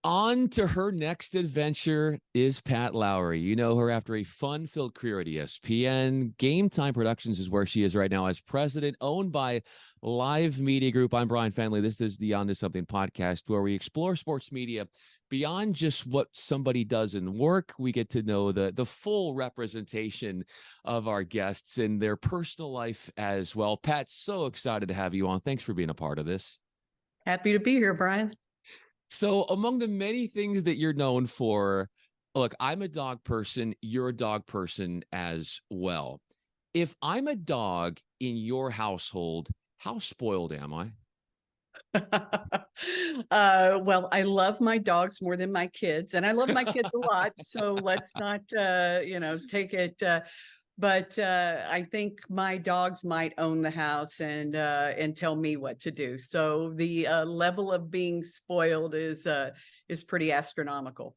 On to her next adventure is Pat Lowry. You know her after a fun-filled career at ESPN. GameTime Productions is where she is right now as president, owned by Live Media Group. I'm Bryan Fenley. This is the On to Something podcast, where we explore sports media beyond just what somebody does in work. We get to know the full representation of our guests and their personal life as well. Pat, so excited to have you on. Thanks for being a part of this. Happy to be here, Bryan. So, among the many things that you're known for, look, I'm a dog person. You're a dog person as well. If I'm a dog in your household, how spoiled am I? Well, I love my dogs more than my kids, and I love my kids a lot. So let's not, take it. But I think my dogs might own the house and tell me what to do. So the level of being spoiled is pretty astronomical.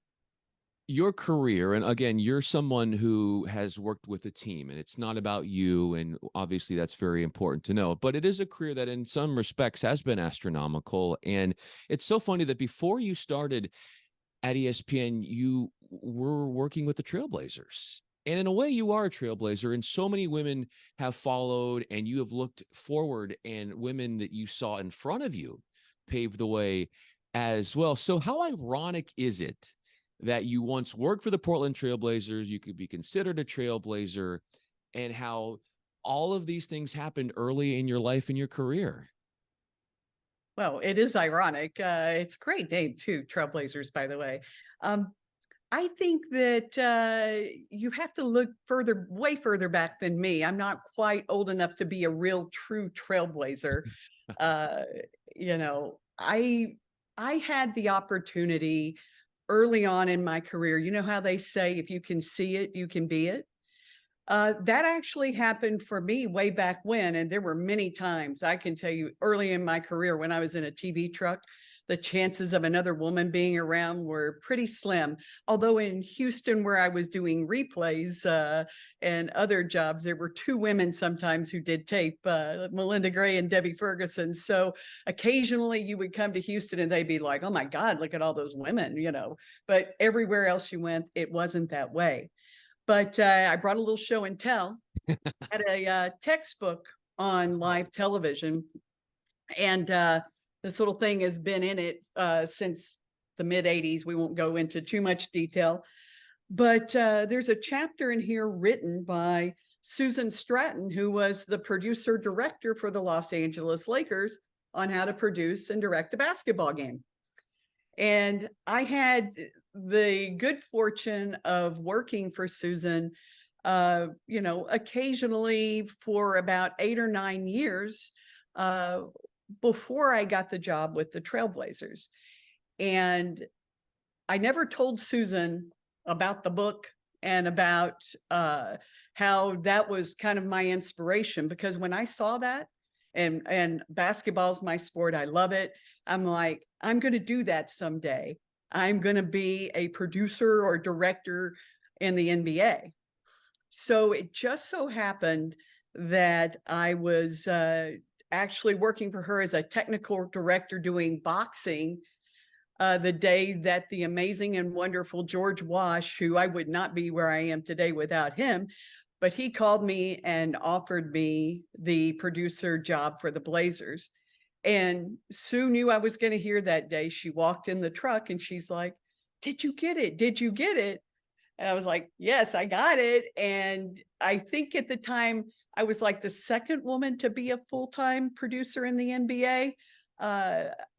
Your career, and again, you're someone who has worked with a team, and it's not about you, and obviously that's very important to know, but it is a career that in some respects has been astronomical. And it's so funny that before you started at ESPN, you were working with the Trailblazers. And in a way, you are a trailblazer, and so many women have followed, and you have looked forward, and women that you saw in front of you paved the way as well. So, how ironic is it that you once worked for the Portland Trailblazers, you could be considered a trailblazer, and how all of these things happened early in your life and your career? Well, it is ironic. It's a great name too, Trailblazers, by the way. Um, I think that you have to look further, way further back than me. I'm not quite old enough to be a real true trailblazer. Uh, you know, I had the opportunity early on in my career. You know how they say, if you can see it, you can be it. That actually happened for me way back when, and there were many times I can tell you early in my career when I was in a TV truck, the chances of another woman being around were pretty slim. Although in Houston, where I was doing replays and other jobs, there were two women sometimes who did tape, Melinda Gray and Debbie Ferguson. So occasionally you would come to Houston and they'd be like, oh my God, look at all those women. But everywhere else you went, it wasn't that way. But I brought a little show and tell, had a textbook on live television. And this little thing has been in it since the mid 80s. We won't go into too much detail. But there's a chapter in here written by Susan Stratton, who was the producer director for the Los Angeles Lakers, on how to produce and direct a basketball game. And I had the good fortune of working for Susan, occasionally for about 8 or 9 years before I got the job with the Trailblazers. And I never told Susan about the book and about how that was kind of my inspiration, because when I saw that, and basketball's my sport, I love it. I'm like, I'm going to do that someday. I'm going to be a producer or director in the NBA. So it just so happened that I was actually working for her as a technical director doing boxing the day that the amazing and wonderful George Wash, who I would not be where I am today without him, but he called me and offered me the producer job for the Blazers. And Sue knew I was going to hear that day. She walked in the truck and she's like, did you get it? Did you get it? And I was like, yes, I got it. And I think at the time I was like the second woman to be a full-time producer in the NBA.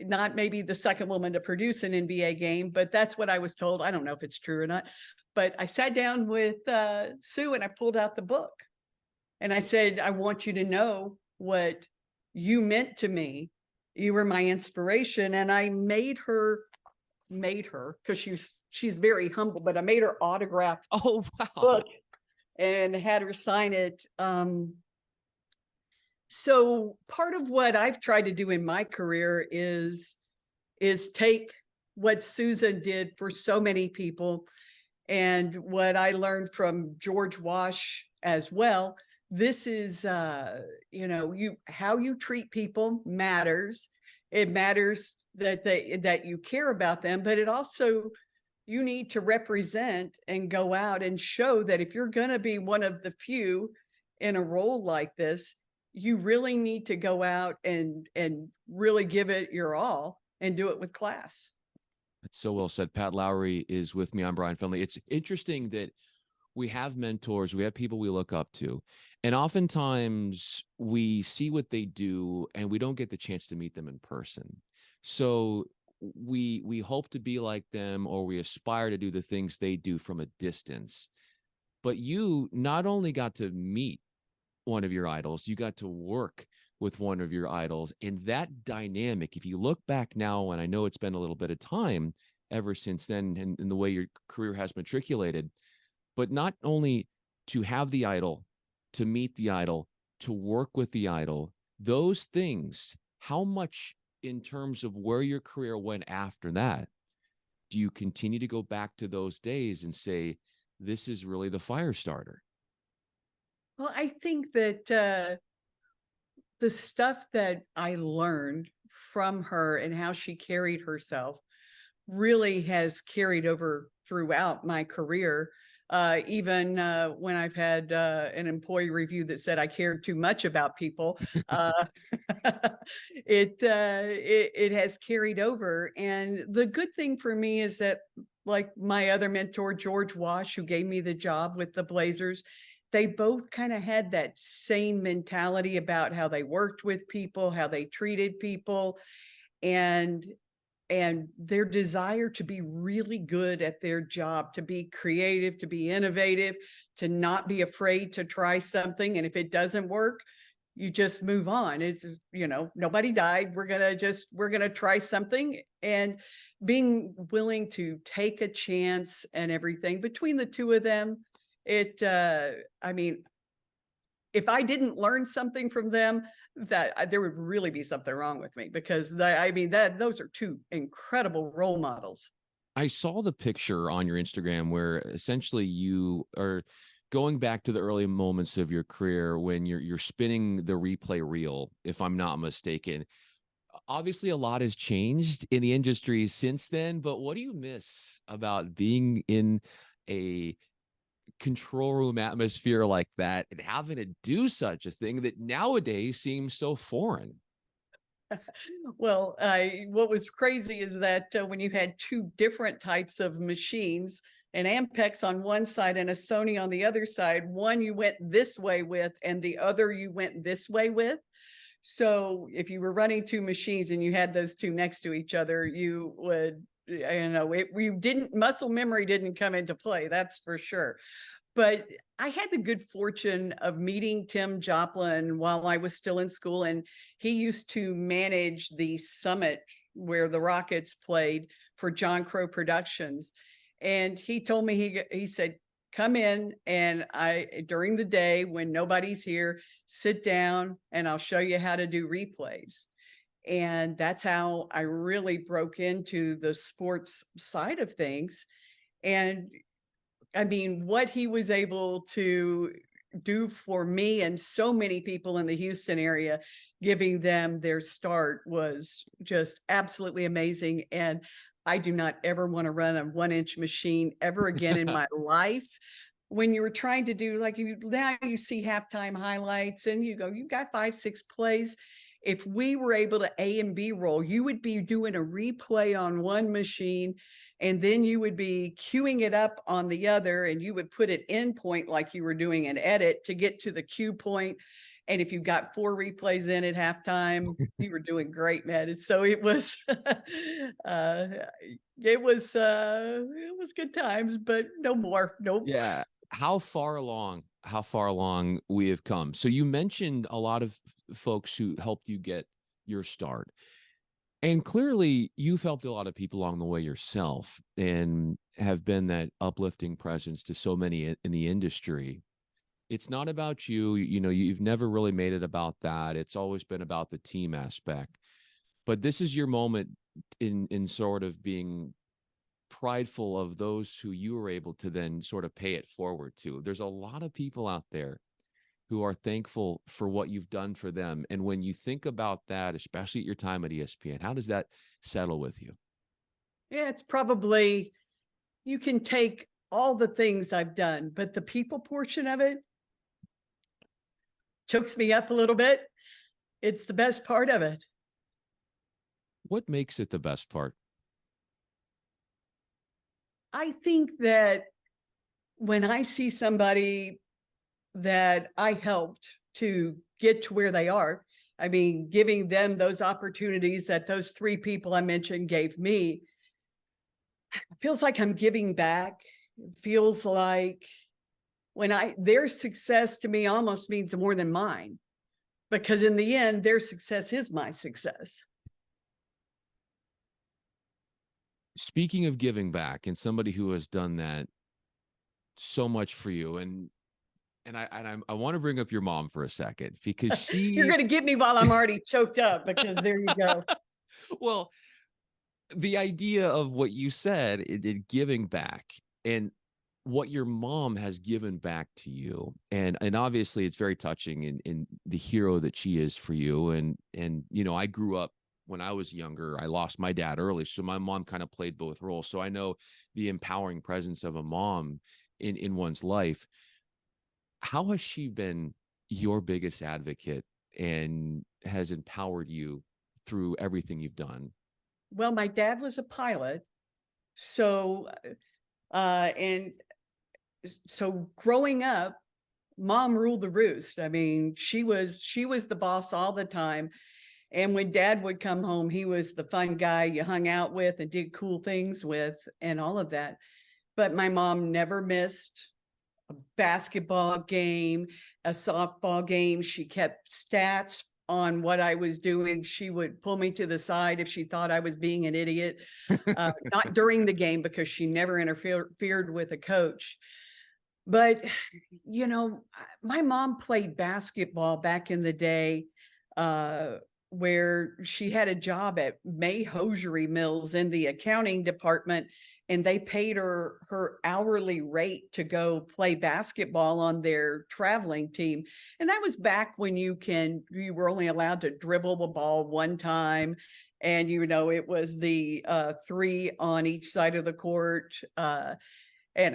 Not maybe the second woman to produce an NBA game, but that's what I was told. I don't know if it's true or not. But I sat down with Sue and I pulled out the book. And I said, I want you to know what you meant to me. You were my inspiration. And I made her, because she's very humble, but I made her autograph Oh, wow. book and had her sign it. So part of what I've tried to do in my career is take what Susan did for so many people and what I learned from George Wash as well. This is, how you treat people matters. It matters that you care about them, but it also, you need to represent and go out and show that if you're going to be one of the few in a role like this, you really need to go out and really give it your all and do it with class. That's so well said. Pat Lowry is with me. I'm Bryan Fenley. It's interesting that we have mentors, we have people we look up to, and oftentimes we see what they do and we don't get the chance to meet them in person. So we hope to be like them, or we aspire to do the things they do from a distance. But you not only got to meet one of your idols, you got to work with one of your idols. And that dynamic, if you look back now, and I know it's been a little bit of time ever since then, and the way your career has matriculated, but not only to have the idol, to meet the idol, to work with the idol, those things, how much in terms of where your career went after that, do you continue to go back to those days and say, this is really the fire starter? Well, I think that the stuff that I learned from her and how she carried herself really has carried over throughout my career. Even when I've had an employee review that said I cared too much about people, uh, it has carried over. And the good thing for me is that, like my other mentor, George Wash, who gave me the job with the Blazers, they both kind of had that same mentality about how they worked with people, how they treated people, and their desire to be really good at their job, to be creative, to be innovative, to not be afraid to try something. And if it doesn't work, you just move on. It's, nobody died. We're going to try something, and being willing to take a chance and everything between the two of them. I mean, if I didn't learn something from them, that there would really be something wrong with me, because those are two incredible role models. I saw the picture on your Instagram where essentially you are going back to the early moments of your career when you're spinning the replay reel, if I'm not mistaken. Obviously, a lot has changed in the industry since then, but what do you miss about being in a control room atmosphere like that and having to do such a thing that nowadays seems so foreign? Well, what was crazy is that when you had two different types of machines, an Ampex on one side and a Sony on the other side, one you went this way with and the other you went this way with. So if you were running two machines and you had those two next to each other, you would, we didn't, muscle memory didn't come into play, that's for sure. But I had the good fortune of meeting Tim Joplin while I was still in school, and he used to manage the summit where the Rockets played for John Crow Productions. And he told me, he said, come in, and during the day when nobody's here, sit down and I'll show you how to do replays. And that's how I really broke into the sports side of things. And I mean, what he was able to do for me and so many people in the Houston area, giving them their start, was just absolutely amazing. And I do not ever want to run a 1-inch machine ever again in my life. When you were trying to do, like, now you see halftime highlights and you go, you got 5-6 plays. If we were able to A and B roll, you would be doing a replay on one machine, and then you would be queuing it up on the other, and you would put it in point like you were doing an edit to get to the cue point. And if you got 4 replays in at halftime, you were doing great, man. And so it was, it was good times, but no more. Nope. Yeah. How far along we have come. So you mentioned a lot of folks who helped you get your start. And clearly you've helped a lot of people along the way yourself and have been that uplifting presence to so many in the industry. It's not about you, you've never really made it about that. It's always been about the team aspect. But this is your moment in sort of being prideful of those who you were able to then sort of pay it forward to. There's a lot of people out there who are thankful for what you've done for them. And when you think about that, especially at your time at ESPN, how does that settle with you? Yeah, it's probably, you can take all the things I've done, but the people portion of it chokes me up a little bit. It's the best part of it. What makes it the best part? I think that when I see somebody that I helped to get to where they are, I mean, giving them those opportunities that those three people I mentioned gave me, it feels like I'm giving back. It feels like their success to me almost means more than mine, because in the end, their success is my success. Speaking of giving back and somebody who has done that so much for you, I want to bring up your mom for a second because You're she going to get me while I'm already choked up, because there you go. well, the idea of what you said, giving back and what your mom has given back to you, and obviously it's very touching in the hero that she is for you. And you know, I grew up when I was younger. I lost my dad early, so my mom kind of played both roles. So I know the empowering presence of a mom in one's life. How has she been your biggest advocate and has empowered you through everything you've done? Well, my dad was a pilot. So, and so growing up, mom ruled the roost. I mean, she was the boss all the time. And when dad would come home, he was the fun guy you hung out with and did cool things with and all of that. But my mom never missed a basketball game, a softball game. She kept stats on what I was doing. She would pull me to the side if she thought I was being an idiot. Not during the game, because she never interfered with a coach. But, you know, my mom played basketball back in the day, where she had a job at May Hosiery Mills in the accounting department, and they paid her hourly rate to go play basketball on their traveling team. And that was back when you were only allowed to dribble the ball one time. And, you know, it was the three on each side of the court. And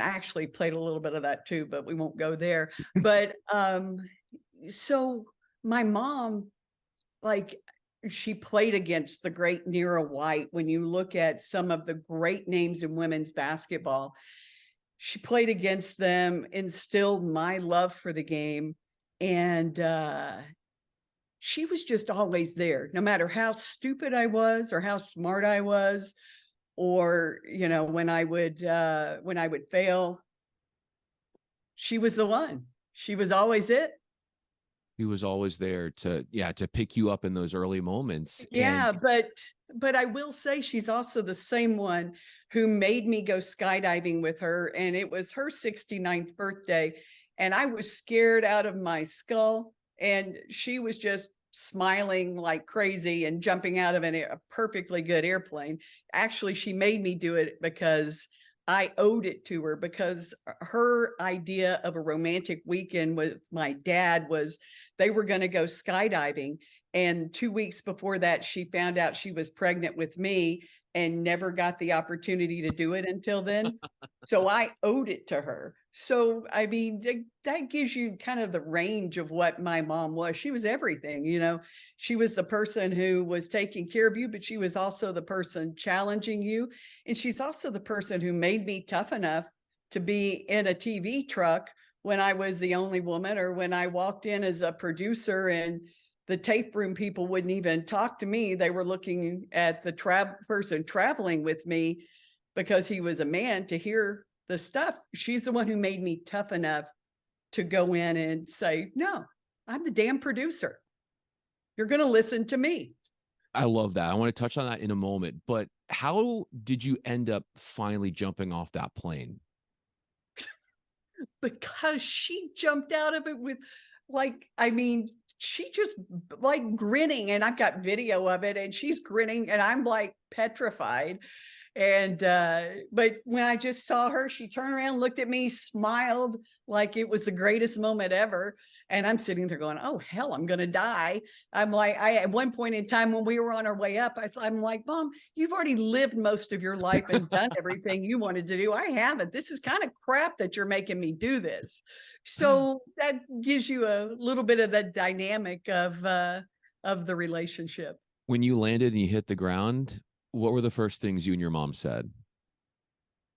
I actually played a little bit of that too, but we won't go there. But so my mom, like, she played against the great Nera White. When you look at some of the great names in women's basketball, she played against them, instilled my love for the game. And she was just always there, no matter how stupid I was or how smart I was, or, you know, when I would fail, she was the one. She was always it. He was always there to, yeah, to pick you up in those early moments. And Yeah, but I will say she's also the same one who made me go skydiving with her, and it was her 69th birthday, and I was scared out of my skull, and she was just smiling like crazy and jumping out of a perfectly good airplane. Actually, she made me do it because I owed it to her, because her idea of a romantic weekend with my dad was they were going to go skydiving. And 2 weeks before that, she found out she was pregnant with me and never got the opportunity to do it until then. So I owed it to her. So, I mean, that gives you kind of the range of what my mom was. She was everything, you know. She was the person who was taking care of you, but she was also the person challenging you. And she's also the person who made me tough enough to be in a TV truck when I was the only woman, or when I walked in as a producer and the tape room people wouldn't even talk to me. They were looking at the person traveling with me because he was a man to hear the stuff. She's the one who made me tough enough to go in and say, no, I'm the damn producer. You're going to listen to me. I love that. I want to touch on that in a moment. But how did you end up finally jumping off that plane? Because she jumped out of it with, like, I mean, she just like grinning, and I've got video of it, and she's grinning and I'm like petrified. And, but when I just saw her, she turned around, looked at me, smiled like it was the greatest moment ever. And I'm sitting there going, oh, hell, I'm going to die. I'm like, at one point in time when we were on our way up, I'm like, Mom, you've already lived most of your life and done everything you wanted to do. I haven't. This is kind of crap that you're making me do this. So that gives you a little bit of the dynamic of the relationship. When you landed and you hit the ground, what were the first things you and your mom said?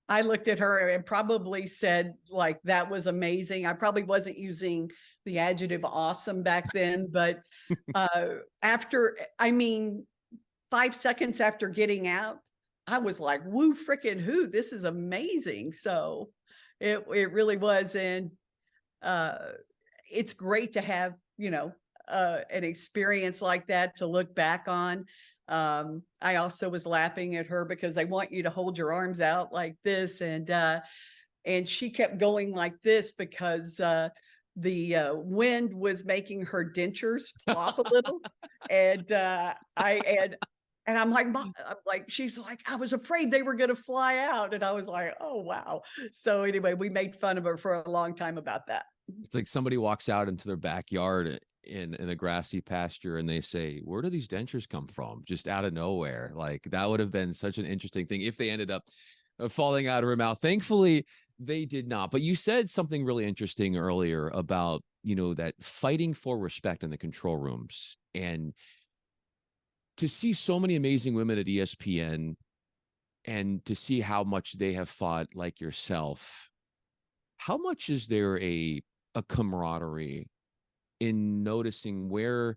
I looked at her and probably said, like, that was amazing. I probably wasn't using the adjective awesome back then, but after, I mean, 5 seconds after getting out, I was like, woo freaking who, this is amazing. So it really was. And uh, it's great to have, an experience like that to look back on. I also was laughing at her because I want you to hold your arms out like this. And she kept going like this because the wind was making her dentures flop a little. And and I'm like, I'm like, she's like, I was afraid they were going to fly out. And I was like, oh, wow. So anyway, we made fun of her for a long time about that. It's like somebody walks out into their backyard in a grassy pasture and they say, where do these dentures come from? Just out of nowhere. Like that would have been such an interesting thing if they ended up falling out of her mouth. Thankfully, they did not. But you said something really interesting earlier about, that fighting for respect in the control rooms. And to see so many amazing women at ESPN and to see how much they have fought like yourself, how much is there a camaraderie in noticing where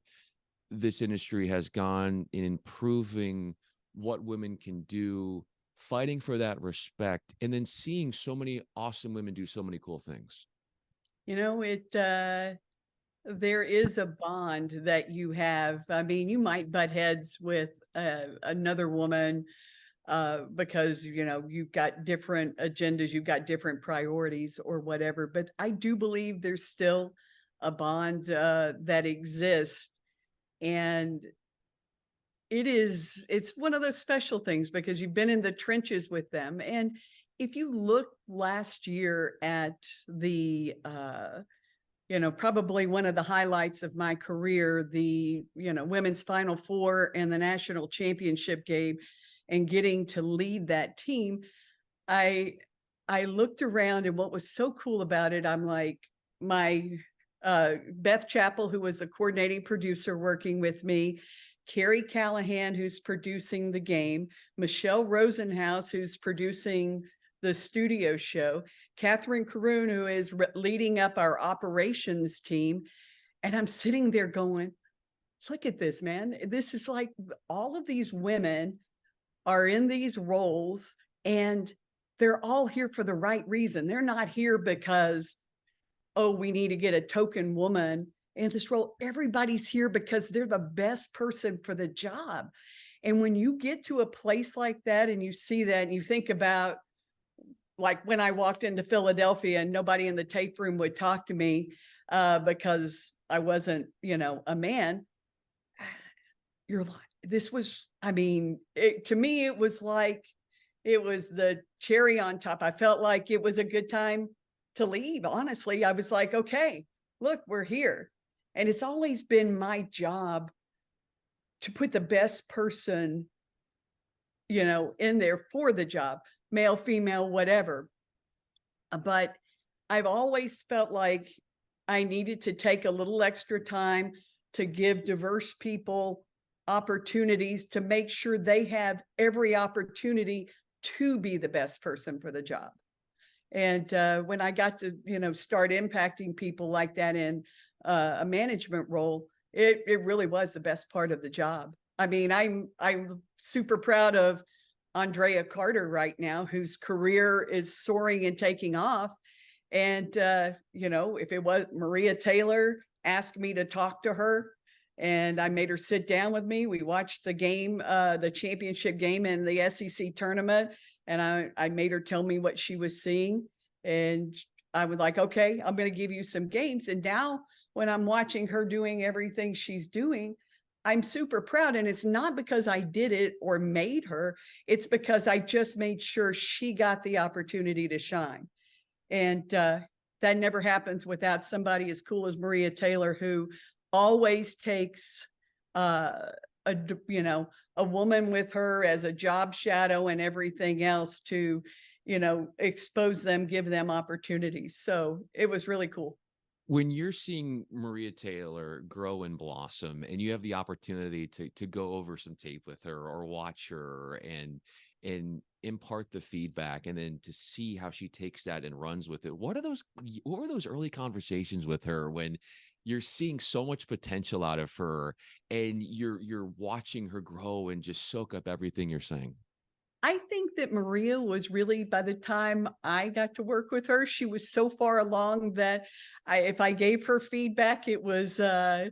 this industry has gone in improving what women can do, fighting for that respect, and then seeing so many awesome women do so many cool things? There is a bond that you have. I mean, you might butt heads with another woman because you've got different agendas, you've got different priorities or whatever. But I do believe there's still a bond that exists, and it's one of those special things because you've been in the trenches with them. And if you look last year at the probably one of the highlights of my career, the women's Final Four and the national championship game, and getting to lead that team, I I looked around, and what was so cool about it, I'm like, my Beth Chappell, who was the coordinating producer working with me, Carrie Callahan, who's producing the game, Michelle Rosenhaus, who's producing the studio show, Catherine Caroon, who is leading up our operations team. And I'm sitting there going, look at this, man. This is like all of these women are in these roles, and they're all here for the right reason. They're not here because, oh, we need to get a token woman in this role. Everybody's here because they're the best person for the job. And when you get to a place like that and you see that and you think about, like when I walked into Philadelphia and nobody in the tape room would talk to me because I wasn't, a man, you're like, this was, I mean, to me, it was like, it was the cherry on top. I felt like it was a good time to leave. Honestly, I was like, okay, look, we're here. And it's always been my job to put the best person, in there for the job, male, female, whatever. But I've always felt like I needed to take a little extra time to give diverse people opportunities to make sure they have every opportunity to be the best person for the job. And when I got to, start impacting people like that in a management role, it really was the best part of the job. I mean, I'm super proud of Andrea Carter right now, whose career is soaring and taking off. And if it was Maria Taylor asked me to talk to her, and I made her sit down with me. We watched the game, the championship game in the SEC tournament, and I made her tell me what she was seeing. And I was like, okay, I'm going to give you some games. And now when I'm watching her doing everything she's doing, I'm super proud, and it's not because I did it or made her, it's because I just made sure she got the opportunity to shine. And that never happens without somebody as cool as Maria Taylor, who always takes you know, a woman with her as a job shadow and everything else to, you know, expose them, give them opportunities. So it was really cool. When you're seeing Maria Taylor grow and blossom and you have the opportunity to go over some tape with her or watch her and impart the feedback and then to see how she takes that and runs with it. What were those early conversations with her when you're seeing so much potential out of her and you're watching her grow and just soak up everything you're saying? I think that Maria was really, by the time I got to work with her, she was so far along that if I gave her feedback, it was uh,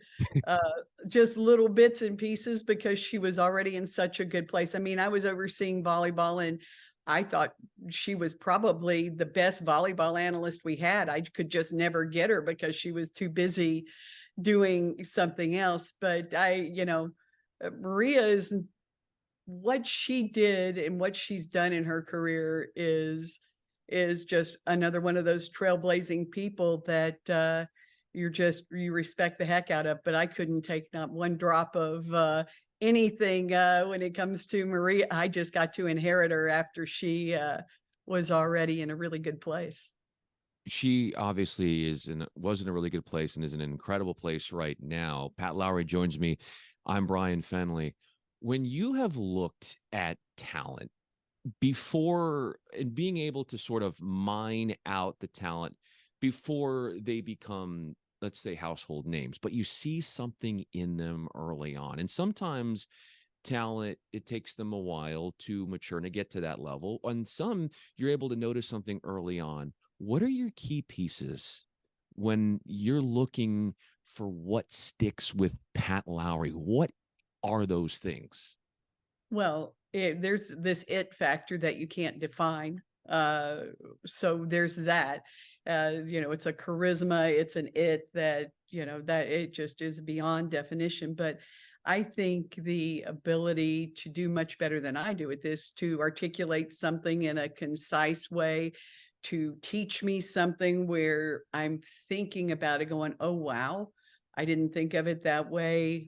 just little bits and pieces because she was already in such a good place. I mean, I was overseeing volleyball, and I thought she was probably the best volleyball analyst we had. I could just never get her because she was too busy doing something else. But Maria is, what she did and what she's done in her career is just another one of those trailblazing people that you respect the heck out of. But I couldn't take not one drop of anything when it comes to Maria. I just got to inherit her after she was already in a really good place. She obviously was in a really good place and is in an incredible place right now. Pat Lowry joins me. I'm Bryan Fenley. When you have looked at talent before and being able to sort of mine out the talent before they become, let's say, household names, but you see something in them early on. And sometimes talent, it takes them a while to mature and to get to that level. On some, you're able to notice something early on. What are your key pieces when you're looking for what sticks with Pat Lowry? What are those things? Well, there's this it factor that you can't define. So there's that. It's a charisma, it's an it that, that it just is beyond definition. But I think the ability to do much better than I do at this, to articulate something in a concise way, to teach me something where I'm thinking about it going, oh, wow, I didn't think of it that way.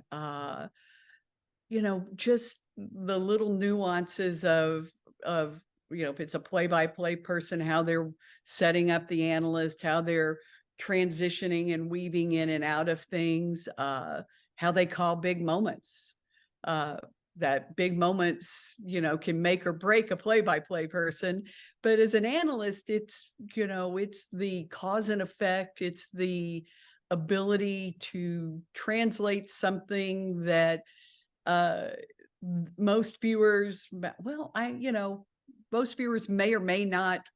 Just the little nuances of if it's a play-by-play person, how they're setting up the analyst, how they're transitioning and weaving in and out of things, how they call big moments. Uh, that big moments, can make or break a play-by-play person. But as an analyst, it's the cause and effect. It's the ability to translate something that uh most viewers well I you know most viewers may or may not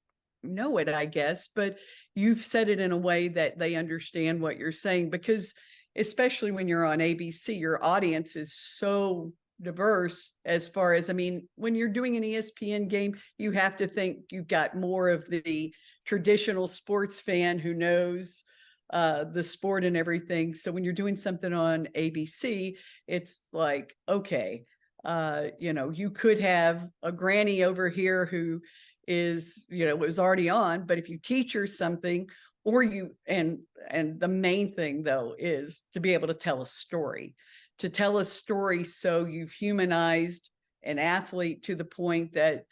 know it, I guess, but you've said it in a way that they understand what you're saying, because especially when you're on ABC, your audience is so diverse. As far as, I mean, when you're doing an ESPN game, you have to think you've got more of the traditional sports fan who knows the sport and everything. So when you're doing something on ABC, it's like, okay, you could have a granny over here who is, was already on, but if you teach her something, or and the main thing though is to be able to tell a story so you've humanized an athlete to the point that,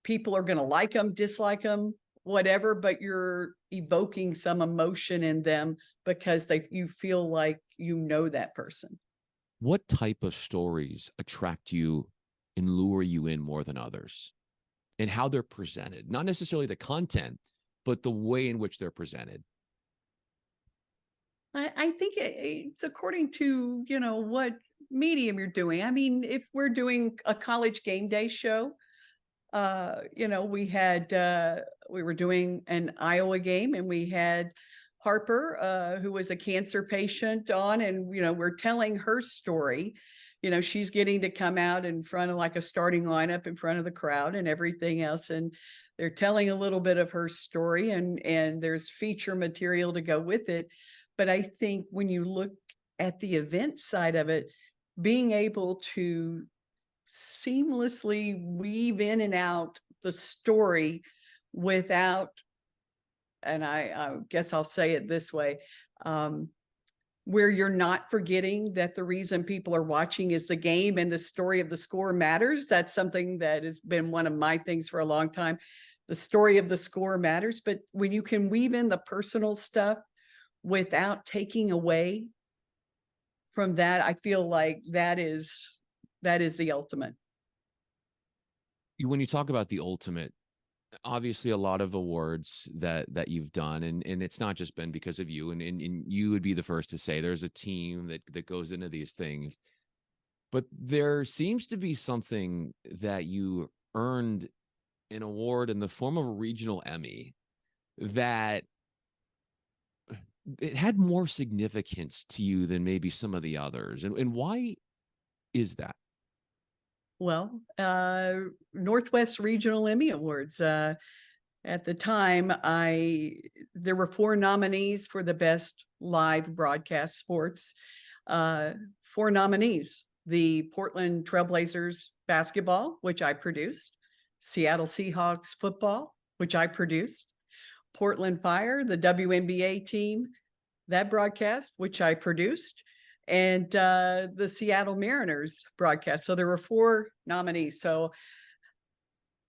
people are going to like them, dislike them, whatever, but you're evoking some emotion in them because you feel like that person. What type of stories attract you and lure you in more than others? And how they're presented, not necessarily the content, but the way in which they're presented. I think it's according to, what medium you're doing. I mean, if we're doing a college game day show, we were doing an Iowa game, and we had Harper, who was a cancer patient on, and, we're telling her story. She's getting to come out in front of like a starting lineup in front of the crowd and everything else. And they're telling a little bit of her story, and there's feature material to go with it. But I think when you look at the event side of it, being able to seamlessly weave in and out the story without, and I guess I'll say it this way, um, where you're not forgetting that the reason people are watching is the game and the story of the score matters. That's something that has been one of my things for a long time. The story of the score matters, but when you can weave in the personal stuff without taking away from that, I feel like that is the ultimate. When you talk about the ultimate, obviously a lot of awards that you've done, and it's not just been because of you, and you would be the first to say there's a team that goes into these things, but there seems to be something that you earned an award in the form of a regional Emmy that it had more significance to you than maybe some of the others, and why is that? Well, Northwest Regional Emmy Awards. At the time, there were 4 nominees for the best live broadcast sports. 4 nominees: the Portland Trailblazers basketball, which I produced; Seattle Seahawks football, which I produced; Portland Fire, the WNBA team, that broadcast, which I produced; and the Seattle Mariners broadcast. So there were 4 nominees. So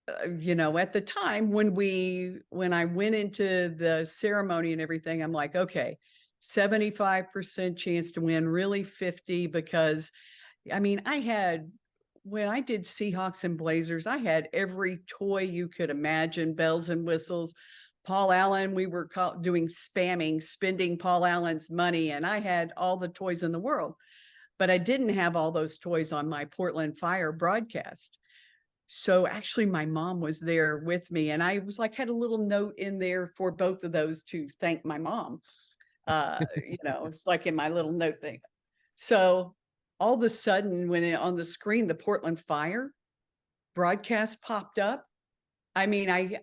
at the time when I went into the ceremony and everything, I'm like, okay, 75% chance to win, really 50, because I mean, when I did Seahawks and Blazers, I had every toy you could imagine, bells and whistles. Paul Allen, we were doing spamming, spending Paul Allen's money, and I had all the toys in the world, but I didn't have all those toys on my Portland Fire broadcast. So actually my mom was there with me, and I was like, had a little note in there for both of those to thank my mom. It's like in my little note thing. So all of a sudden, on the screen, the Portland Fire broadcast popped up. I mean, I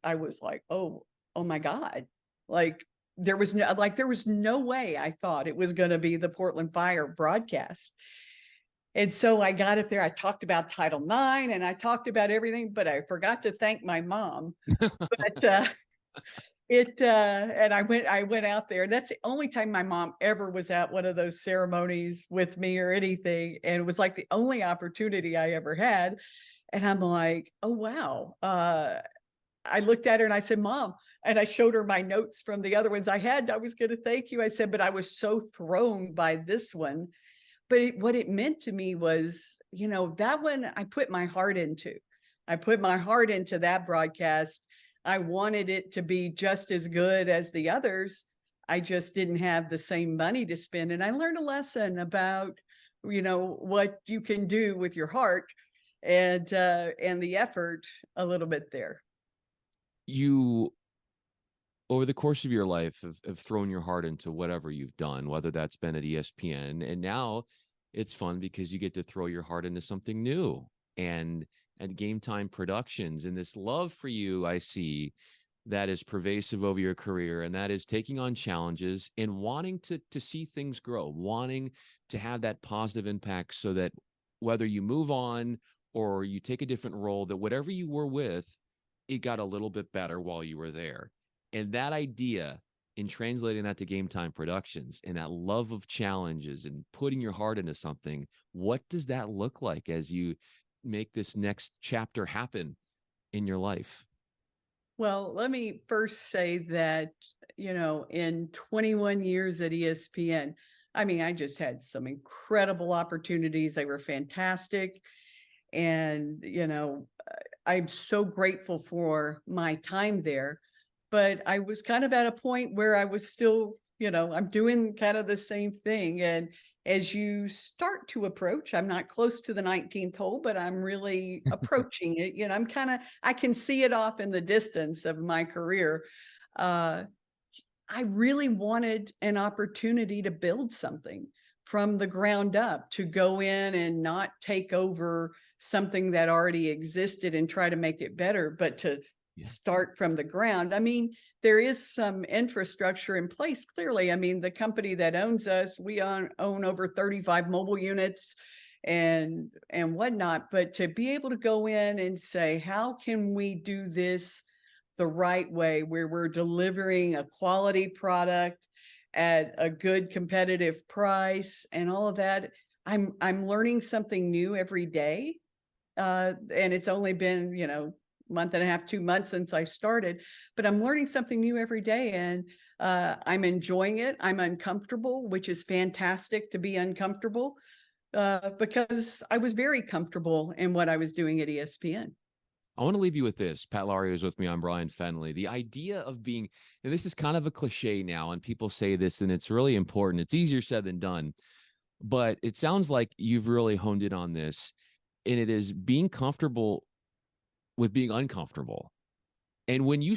was like, oh my God. Like there was no way I thought it was going to be the Portland Fire broadcast. And so I got up there, I talked about Title IX and I talked about everything, but I forgot to thank my mom. But and I went out there, and that's the only time my mom ever was at one of those ceremonies with me or anything. And it was like the only opportunity I ever had. And I'm like, oh wow. I looked at her and I said, Mom, and I showed her my notes from the other ones I had. I was going to thank you. I said, but I was so thrown by this one. But what it meant to me was, that one I put my heart into. I put my heart into that broadcast. I wanted it to be just as good as the others. I just didn't have the same money to spend. And I learned a lesson about, what you can do with your heart and the effort a little bit there. You, over the course of your life, have thrown your heart into whatever you've done, whether that's been at ESPN, and now it's fun because you get to throw your heart into something new, and at GameTime Productions, and this love for you I see that is pervasive over your career, and that is taking on challenges and wanting to see things grow, wanting to have that positive impact, so that whether you move on or you take a different role, that whatever you were with, it got a little bit better while you were there. And that idea, in translating that to GameTime Productions and that love of challenges and putting your heart into something, what does that look like as you make this next chapter happen in your life? Well, let me first say that, in 21 years at ESPN, I mean, I just had some incredible opportunities. They were fantastic. And, I'm so grateful for my time there. But I was kind of at a point where I was still, I'm doing kind of the same thing. And as you start to approach, I'm not close to the 19th hole, but I'm really approaching it. I can see it off in the distance of my career. Uh, I really wanted an opportunity to build something from the ground up, to go in and not take over something that already existed and try to make it better, but to start from the ground. I mean, there is some infrastructure in place, clearly. I mean, the company that owns us, we own over 35 mobile units and whatnot. But to be able to go in and say, how can we do this the right way, where we're delivering a quality product at a good competitive price and all of that. I'm learning something new every day. And it's only been, month and a half, 2 months since I started, but I'm learning something new every day, and I'm enjoying it. I'm uncomfortable, which is fantastic to be uncomfortable, because I was very comfortable in what I was doing at ESPN. I want to leave you with this. Pat Lowry is with me. I'm Bryan Fenley. The idea of being, and this is kind of a cliche now, and people say this, and it's really important. It's easier said than done, but it sounds like you've really honed in on this, and it is being comfortable with being uncomfortable. And when you,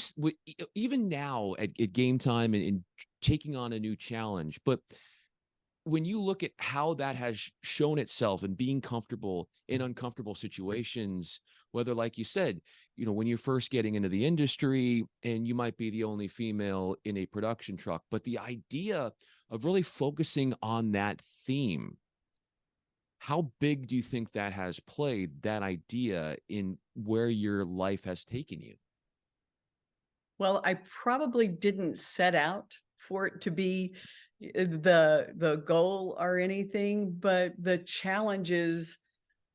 even now at game time and taking on a new challenge, but when you look at how that has shown itself in being comfortable in uncomfortable situations, whether, like you said, when you're first getting into the industry and you might be the only female in a production truck, but the idea of really focusing on that theme, how big do you think that has played, that idea, in where your life has taken you? Well, I probably didn't set out for it to be the goal or anything, but the challenges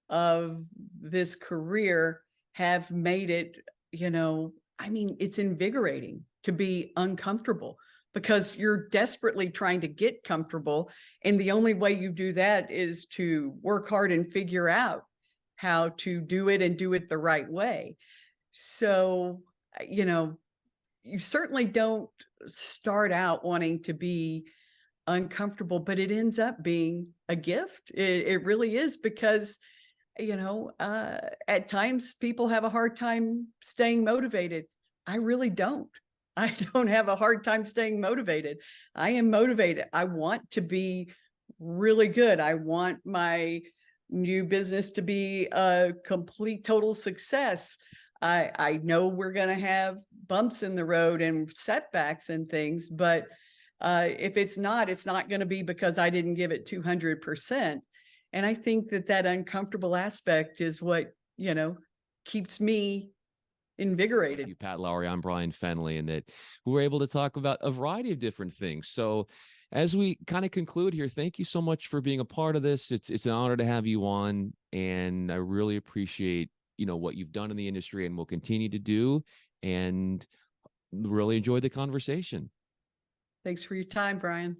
of this career have made it, I mean, it's invigorating to be uncomfortable, because you're desperately trying to get comfortable. And the only way you do that is to work hard and figure out how to do it and do it the right way. So, you certainly don't start out wanting to be uncomfortable, but it ends up being a gift. It really is, because at times people have a hard time staying motivated. I really don't. I don't have a hard time staying motivated. I am motivated. I want to be really good. I want my new business to be a complete total success. I know we're going to have bumps in the road and setbacks and things, but if it's not going to be because I didn't give it 200%. And I think that uncomfortable aspect is what, keeps me invigorated. You, Pat Lowry, I'm Bryan Fenley, and that we were able to talk about a variety of different things. So as we kind of conclude here, thank you so much for being a part of this. It's an honor to have you on, and I really appreciate, what you've done in the industry and will continue to do, and really enjoyed the conversation. Thanks for your time, Bryan.